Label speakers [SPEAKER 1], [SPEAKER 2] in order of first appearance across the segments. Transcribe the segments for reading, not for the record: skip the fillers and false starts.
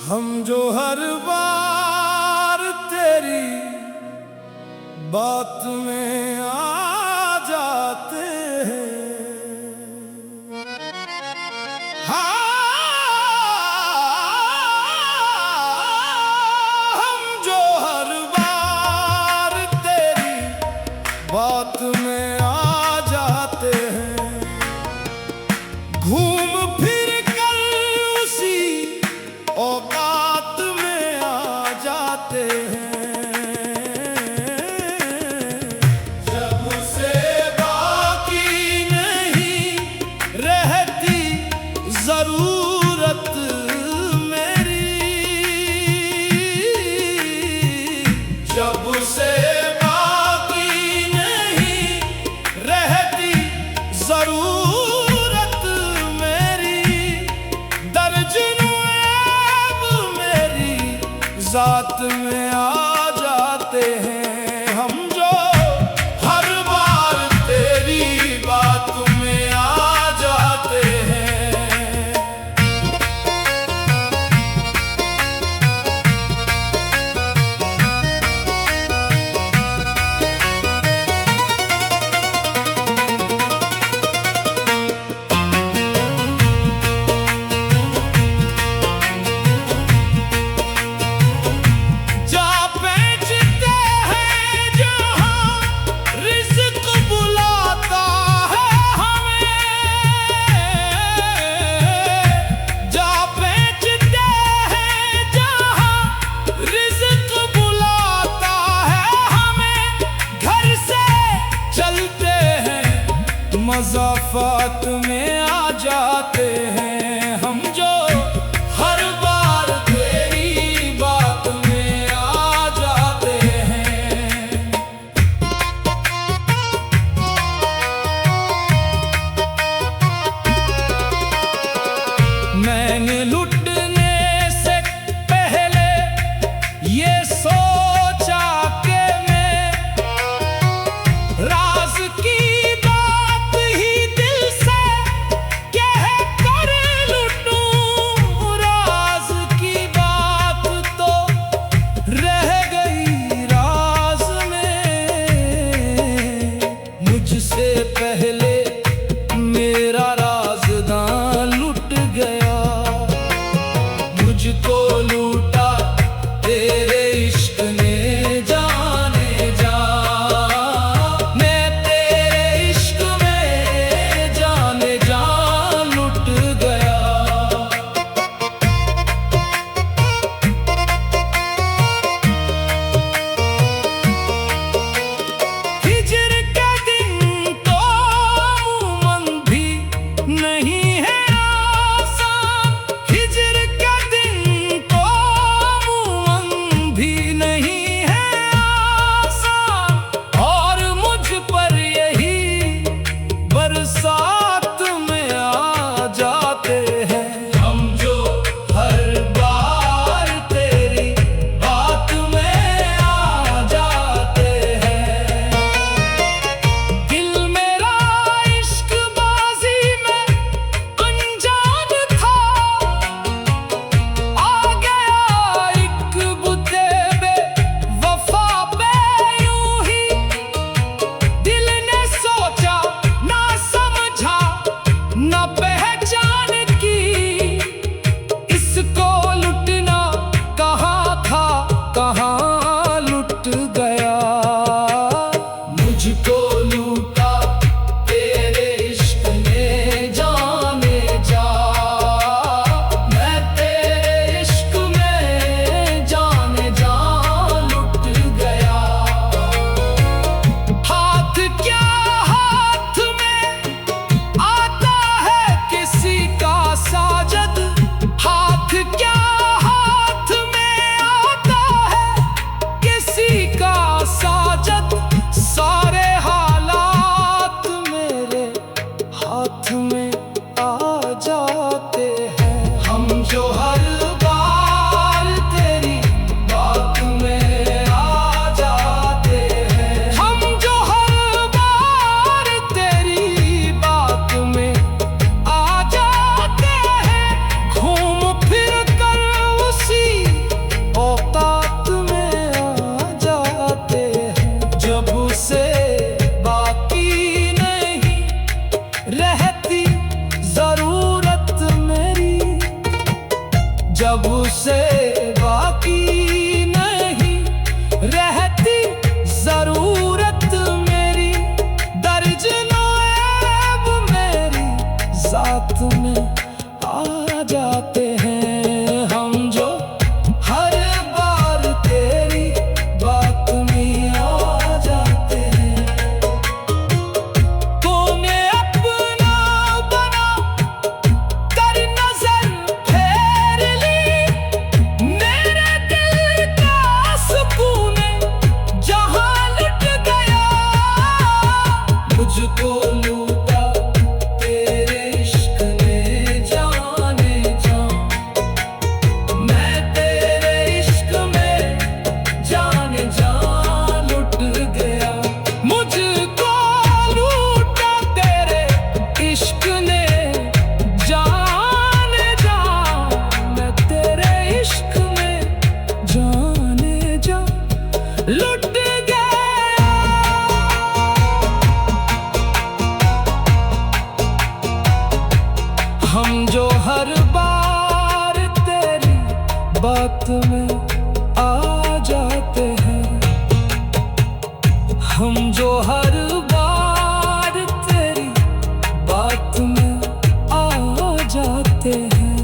[SPEAKER 1] हम जो हर बार तेरी बात में आ जाते हैं, हम जो हर बार तेरी बात में आ जाते हैं, घूम फिर कर उसी औकात में आ जाते हैं। जब से बाकी नहीं रहती जरूरत मेरी, जब से बाकी नहीं रहती जरूरत मेरी, दर्जनों ऐब मेरी जात में आ जाते हैं। हम जो हर बार तेरी बात में आ जाते हैं। जा बेचते हैं जहाँ रिज़्क़ बुलाता है हमें, जा बेचते हैं जहाँ रिज़्क़ बुलाता है हमें, घर से चलते हैं मज़ाफ़ात में आ जाते हैं। हम जो हर बार तेरी बात में आ जाते हैं। मैंने लुटने से पहले ये सोचा कि मैं राज की बात ही दिल से लुट गया। हम जो हर बार तेरी बात में आ जाते हैं, हम जो हर बार तेरी बात में आ जाते हैं,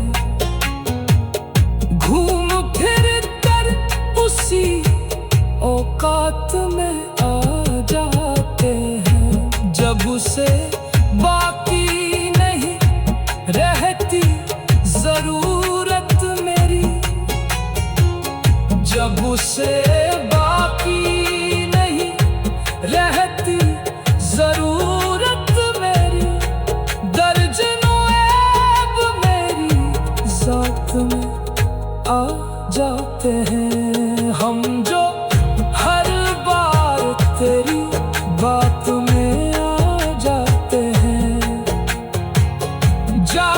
[SPEAKER 1] घूम फिर कर उसी औकात में आ जाते हैं। जब उसे बाकी नहीं रहती जरूरत मेरी, जब उसे बाकी नहीं रहती जरूरत मेरी, दर्जनों ऐब मेरी जात में आ जाते हैं। हम जो हर बार तेरी बात में आ जाते हैं, जा